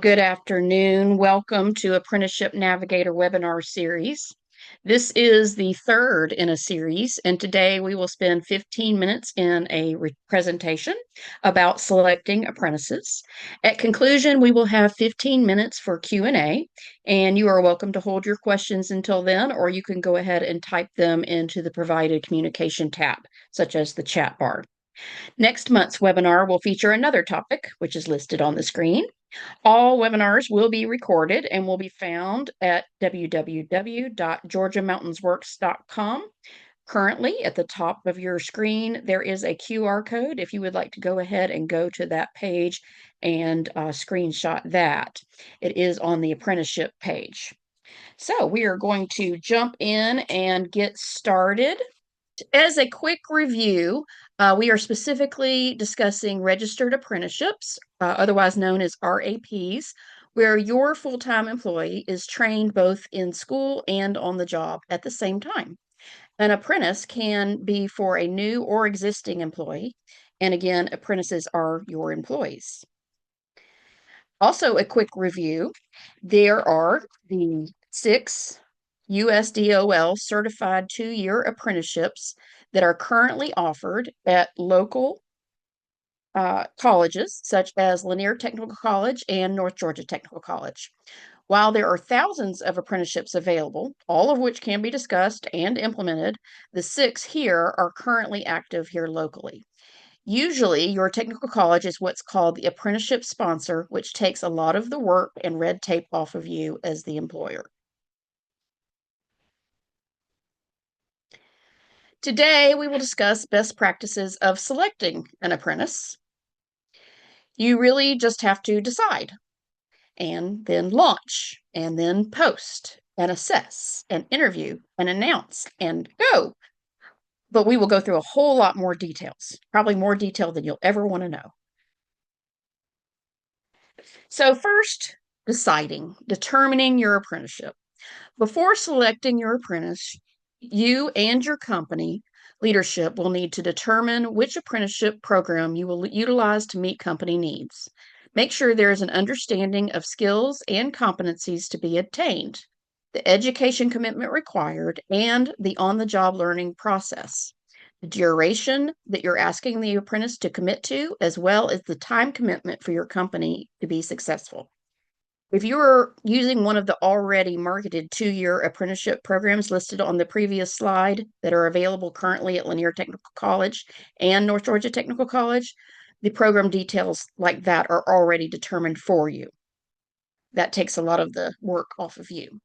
Good afternoon. Welcome to Apprenticeship Navigator webinar series. This is the third in a series, and today we will spend 15 minutes in a presentation about selecting apprentices. At conclusion, we will have 15 minutes for Q&A, and you are welcome to hold your questions until then, or you can go ahead and type them into the provided communication tab, such as the chat bar. Next month's webinar will feature another topic, which is listed on the screen. All webinars will be recorded and will be found at www.georgiamountainsworks.com. Currently, at the top of your screen, there is a QR code if you would like to go ahead and go to that page and screenshot that. It is on the apprenticeship page. So we are going to jump in and get started. As a quick review, we are specifically discussing registered apprenticeships, otherwise known as RAPs, where your full-time employee is trained both in school and on the job at the same time. An apprentice can be for a new or existing employee, and again, apprentices are your employees. Also, a quick review, there are the 6 USDOL certified 2-year apprenticeships that are currently offered at local colleges such as Lanier Technical College and North Georgia Technical College. While there are thousands of apprenticeships available, all of which can be discussed and implemented, the 6 here are currently active here locally. Usually, your technical college is what's called the apprenticeship sponsor, which takes a lot of the work and red tape off of you as the employer. Today, we will discuss best practices of selecting an apprentice. You really just have to decide, and then launch, and then post, and assess, and interview, and announce, and go. But we will go through a whole lot more details, probably more detail than you'll ever want to know. So first, determining your apprenticeship. Before selecting your apprentice, you and your company leadership will need to determine which apprenticeship program you will utilize to meet company needs. Make sure there is an understanding of skills and competencies to be obtained, the education commitment required, and the on-the-job learning process, the duration that you're asking the apprentice to commit to, as well as the time commitment for your company to be successful. If you're using one of the already marketed 2-year apprenticeship programs listed on the previous slide that are available currently at Lanier Technical College and North Georgia Technical College, the program details like that are already determined for you. That takes a lot of the work off of you.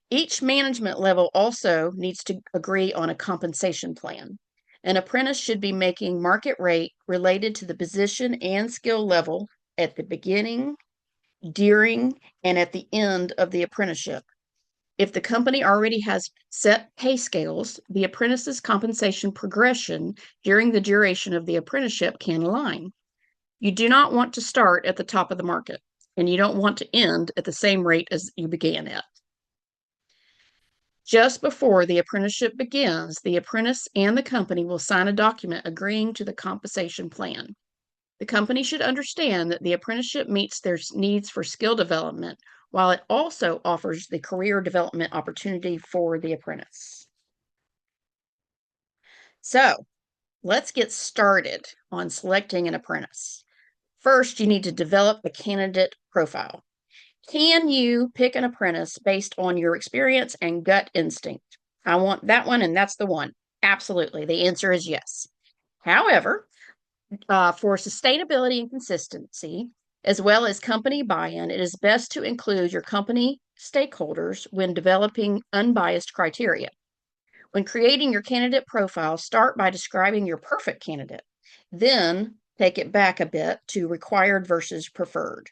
Each management level also needs to agree on a compensation plan. An apprentice should be making market rate related to the position and skill level at the beginning, during, and at the end of the apprenticeship. If the company already has set pay scales, the apprentice's compensation progression during the duration of the apprenticeship can align. You do not want to start at the top of the market, and you don't want to end at the same rate as you began at. Just before the apprenticeship begins, the apprentice and the company will sign a document agreeing to the compensation plan. The company should understand that the apprenticeship meets their needs for skill development, while it also offers the career development opportunity for the apprentice. So, let's get started on selecting an apprentice. First, you need to develop a candidate profile. Can you pick an apprentice based on your experience and gut instinct? I want that one, and that's the one. Absolutely. The answer is yes. However, for sustainability and consistency, as well as company buy-in, it is best to include your company stakeholders when developing unbiased criteria. When creating your candidate profile, start by describing your perfect candidate. Then take it back a bit to required versus preferred.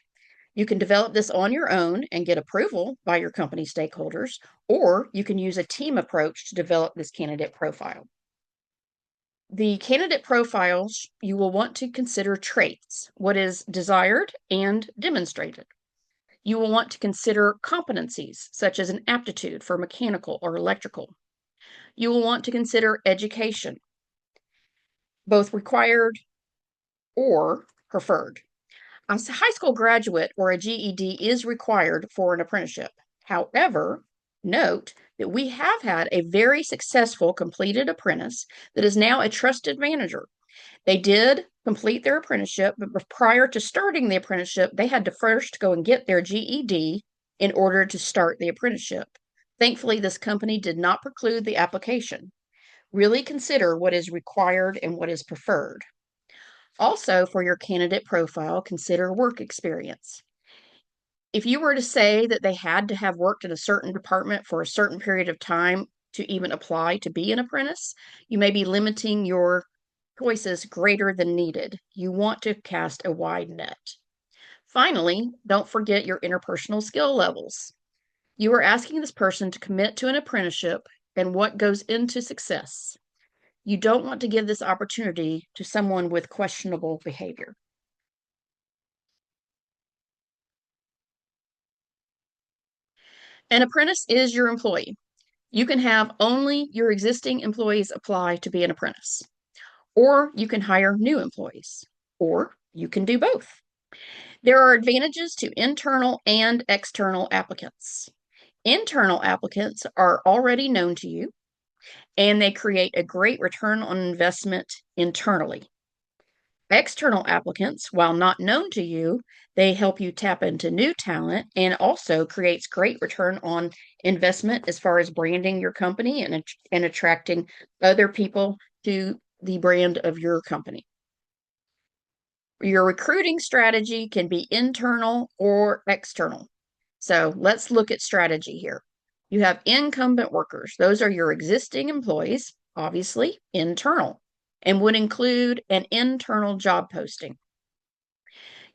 You can develop this on your own and get approval by your company stakeholders, or you can use a team approach to develop this candidate profile. The candidate profiles, you will want to consider traits, what is desired and demonstrated. You will want to consider competencies, such as an aptitude for mechanical or electrical. You will want to consider education, both required or preferred. a high school graduate or a GED is required for an apprenticeship. However, note that we have had a very successful completed apprentice that is now a trusted manager. They did complete their apprenticeship, but prior to starting the apprenticeship, they had to first go and get their GED in order to start the apprenticeship. Thankfully, this company did not preclude the application. Really consider what is required and what is preferred. Also, for your candidate profile, consider work experience. If you were to say that they had to have worked in a certain department for a certain period of time to even apply to be an apprentice, you may be limiting your choices greater than needed. You want to cast a wide net. Finally, don't forget your interpersonal skill levels. You are asking this person to commit to an apprenticeship and what goes into success. You don't want to give this opportunity to someone with questionable behavior. An apprentice is your employee. You can have only your existing employees apply to be an apprentice, or you can hire new employees, or you can do both. There are advantages to internal and external applicants. Internal applicants are already known to you, and they create a great return on investment internally. External applicants, while not known to you, they help you tap into new talent and also creates great return on investment as far as branding your company and attracting other people to the brand of your company. Your recruiting strategy can be internal or external. So let's look at strategy here. You have incumbent workers. Those are your existing employees, obviously internal, and would include an internal job posting.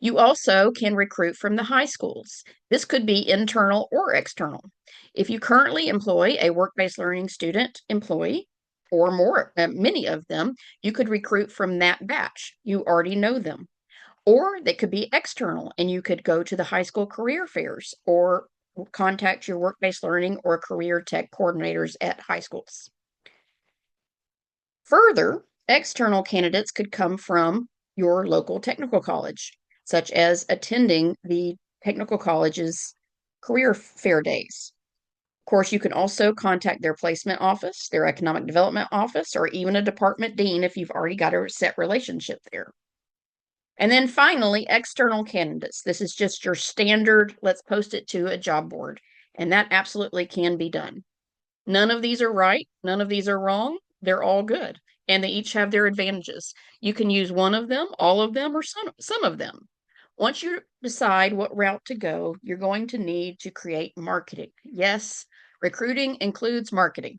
You also can recruit from the high schools. This could be internal or external. If you currently employ a work-based learning student employee or more, many of them, you could recruit from that batch. You already know them. Or they could be external, and you could go to the high school career fairs or contact your work-based learning or career tech coordinators at high schools. Further, external candidates could come from your local technical college, such as attending the technical college's career fair days. Of course, you can also contact their placement office, their economic development office, or even a department dean if you've already got a set relationship there. And then finally, external candidates. This is just your standard, let's post it to a job board. And that absolutely can be done. None of these are right. None of these are wrong. They're all good. And they each have their advantages. You can use one of them, all of them, or some of them. Once you decide what route to go, you're going to need to create marketing. Yes, recruiting includes marketing.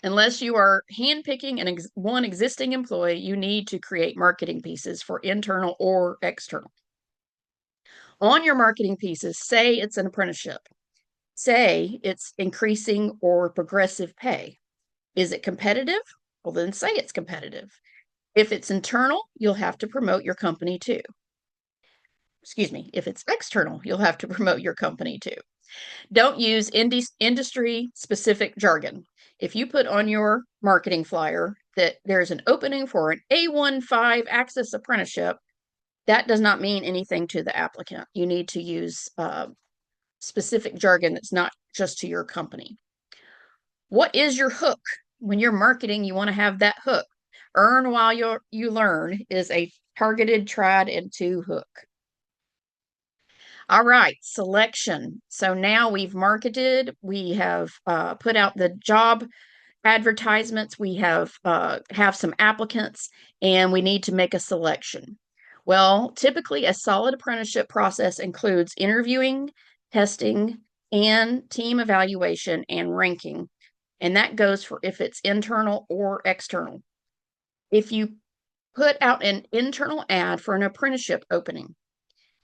Unless you are handpicking one existing employee, you need to create marketing pieces for internal or external. On your marketing pieces, say it's an apprenticeship. Say it's increasing or progressive pay. Is it competitive? Well, then say it's competitive. If it's internal, you'll have to promote your company too. Excuse me, if it's external, you'll have to promote your company too. Don't use industry-specific jargon. If you put on your marketing flyer that there's an opening for an A15 Access apprenticeship, that does not mean anything to the applicant. You need to use specific jargon that's not just to your company. What is your hook? When you're marketing, you want to have that hook. Earn while you learn is a targeted, tried and true hook. All right, selection. So now we've marketed, we have put out the job advertisements, we have some applicants, and we need to make a selection. Well, typically a solid apprenticeship process includes interviewing, testing, and team evaluation and ranking. And that goes for if it's internal or external. If you put out an internal ad for an apprenticeship opening,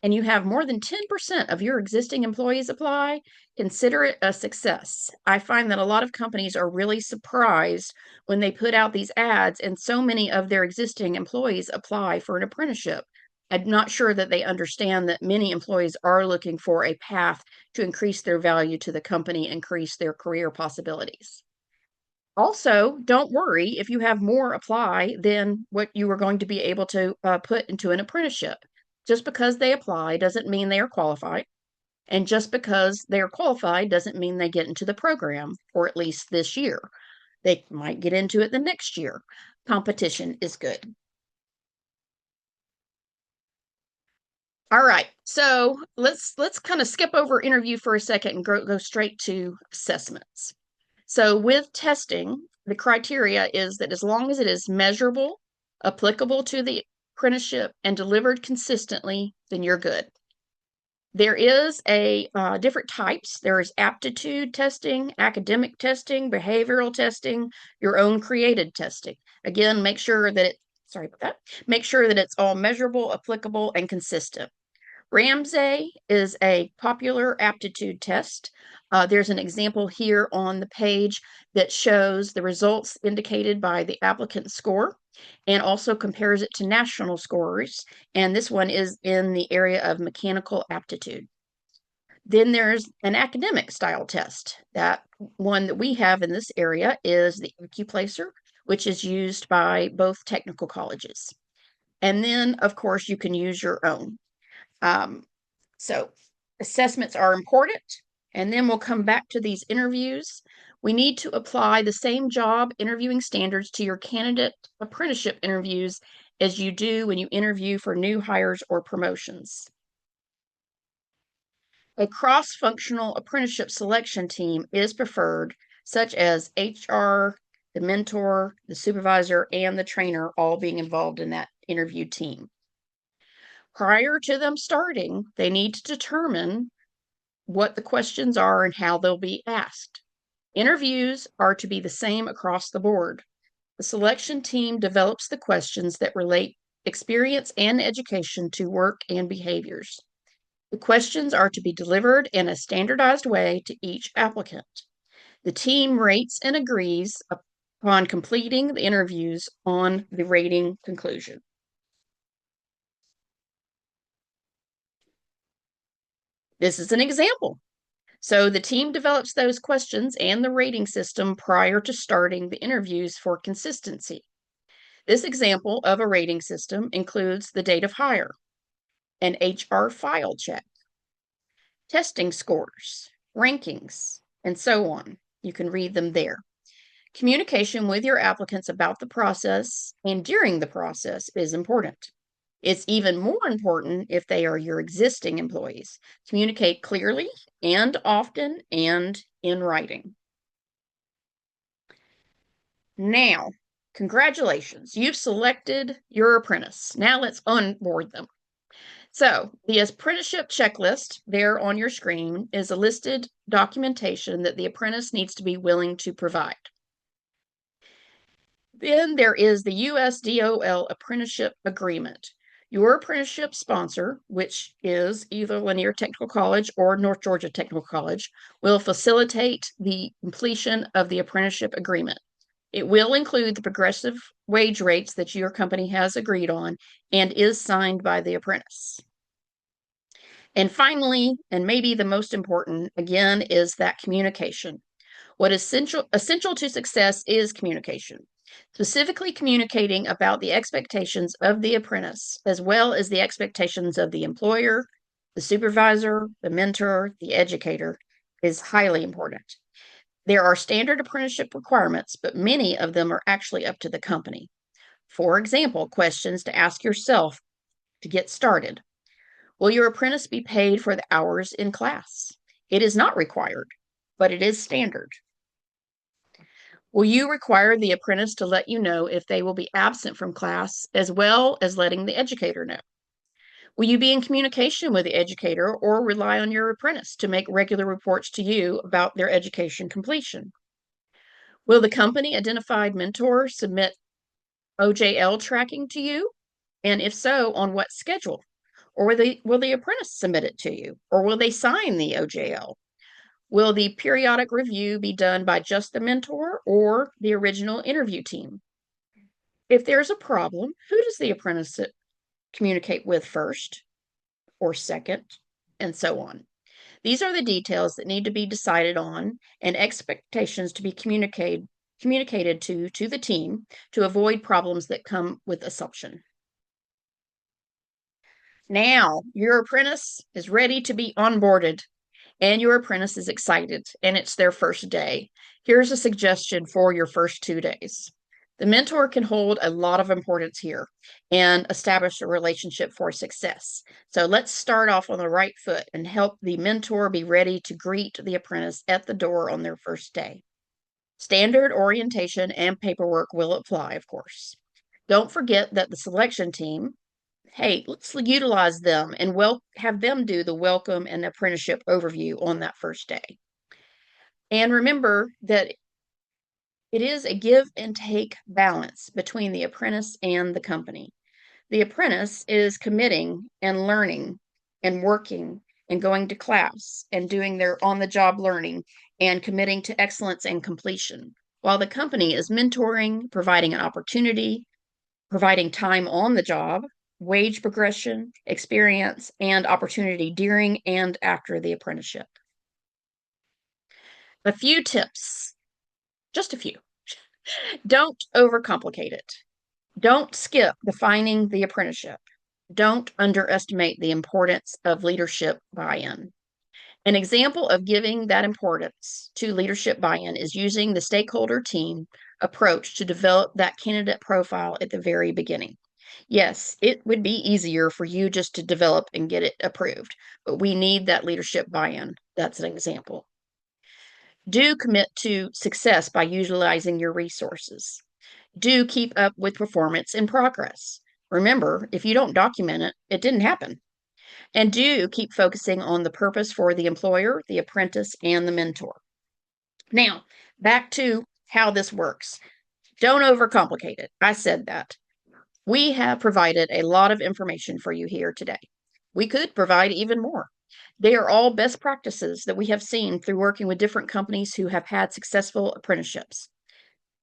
and you have more than 10% of your existing employees apply, consider it a success. I find that a lot of companies are really surprised when they put out these ads and so many of their existing employees apply for an apprenticeship. I'm not sure that they understand that many employees are looking for a path to increase their value to the company, increase their career possibilities. Also, don't worry if you have more apply than what you are going to be able to put into an apprenticeship. Just because they apply doesn't mean they are qualified. And just because they are qualified doesn't mean they get into the program, or at least this year. They might get into it the next year. Competition is good. All right, so let's kind of skip over interview for a second and go straight to assessments. So with testing, the criteria is that as long as it is measurable, applicable to the apprenticeship, and delivered consistently, then you're good. There is a different types. There is aptitude testing, academic testing, behavioral testing, your own created testing. Again, make sure that make sure that it's all measurable, applicable, and consistent. Ramsey is a popular aptitude test. There's an example here on the page that shows the results indicated by the applicant score and also compares it to national scores. And this one is in the area of mechanical aptitude. Then there's an academic style test. That one that we have in this area is the AccuPlacer, which is used by both technical colleges. And then, of course, you can use your own. So assessments are important, and then we'll come back to these interviews. We need to apply the same job interviewing standards to your candidate apprenticeship interviews as you do when you interview for new hires or promotions. A cross-functional apprenticeship selection team is preferred, such as HR, the mentor, the supervisor, and the trainer all being involved in that interview team. Prior to them starting, they need to determine what the questions are and how they'll be asked. Interviews are to be the same across the board. The selection team develops the questions that relate experience and education to work and behaviors. The questions are to be delivered in a standardized way to each applicant. The team rates and agrees upon completing the interviews on the rating conclusion. This is an example. So the team develops those questions and the rating system prior to starting the interviews for consistency. This example of a rating system includes the date of hire, an HR file check, testing scores, rankings, and so on. You can read them there. Communication with your applicants about the process and during the process is important. It's even more important if they are your existing employees. Communicate clearly and often and in writing. Now, congratulations, you've selected your apprentice. Now let's onboard them. So the apprenticeship checklist there on your screen is a listed documentation that the apprentice needs to be willing to provide. Then there is the USDOL Apprenticeship Agreement. Your apprenticeship sponsor, which is either Lanier Technical College or North Georgia Technical College, will facilitate the completion of the apprenticeship agreement. It will include the progressive wage rates that your company has agreed on and is signed by the apprentice. And finally, and maybe the most important, again, is that communication. What is essential to success is communication. Specifically communicating about the expectations of the apprentice, as well as the expectations of the employer, the supervisor, the mentor, the educator, is highly important. There are standard apprenticeship requirements, but many of them are actually up to the company. For example, questions to ask yourself to get started. Will your apprentice be paid for the hours in class? It is not required, but it is standard. Will you require the apprentice to let you know if they will be absent from class, as well as letting the educator know? Will you be in communication with the educator or rely on your apprentice to make regular reports to you about their education completion? Will the company identified mentor submit OJL tracking to you? And if so, on what schedule? Or will the apprentice submit it to you? Or will they sign the OJL? Will the periodic review be done by just the mentor or the original interview team? If there's a problem, who does the apprentice communicate with first or second, and so on? These are the details that need to be decided on and expectations to be communicated to the team to avoid problems that come with assumption. Now, your apprentice is ready to be onboarded, and your apprentice is excited, and it's their first day. Here's a suggestion for your first 2 days. The mentor can hold a lot of importance here and establish a relationship for success. So let's start off on the right foot and help the mentor be ready to greet the apprentice at the door on their first day. Standard orientation and paperwork will apply, of course. Don't forget that the selection team, hey, let's utilize them and have them do the welcome and apprenticeship overview on that first day. And remember that it is a give and take balance between the apprentice and the company. The apprentice is committing and learning and working and going to class and doing their on the job learning and committing to excellence and completion, while the company is mentoring, providing an opportunity, providing time on the job, wage progression, experience, and opportunity during and after the apprenticeship. A few tips, just a few. Don't overcomplicate it. Don't skip defining the apprenticeship. Don't underestimate the importance of leadership buy-in. An example of giving that importance to leadership buy-in is using the stakeholder team approach to develop that candidate profile at the very beginning. Yes, it would be easier for you just to develop and get it approved, but we need that leadership buy-in. That's an example. Do commit to success by utilizing your resources. Do keep up with performance and progress. Remember, if you don't document it, it didn't happen. And do keep focusing on the purpose for the employer, the apprentice, and the mentor. Now, back to how this works. Don't overcomplicate it. I said that. We have provided a lot of information for you here today. We could provide even more. They are all best practices that we have seen through working with different companies who have had successful apprenticeships.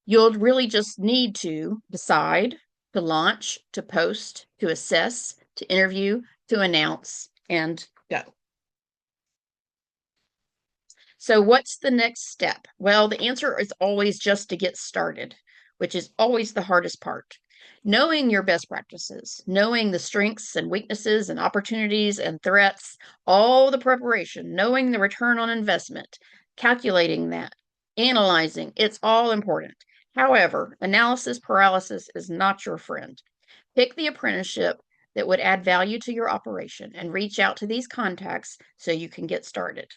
You'll really just need to decide, to launch, to post, to assess, to interview, to announce, and go. So what's the next step? Well, the answer is always just to get started, which is always the hardest part. Knowing your best practices, knowing the strengths and weaknesses and opportunities and threats, all the preparation, knowing the return on investment, calculating that, analyzing, it's all important. However, analysis paralysis is not your friend. Pick the apprenticeship that would add value to your operation and reach out to these contacts so you can get started.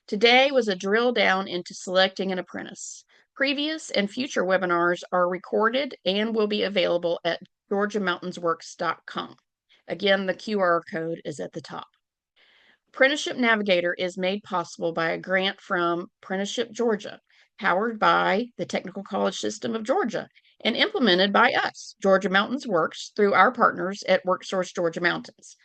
Today was a drill down into selecting an apprentice. Previous and future webinars are recorded and will be available at georgiamountainsworks.com. Again, the QR code is at the top. Apprenticeship Navigator is made possible by a grant from Apprenticeship Georgia, powered by the Technical College System of Georgia, and implemented by us, Georgia Mountains Works, through our partners at WorkSource Georgia Mountains.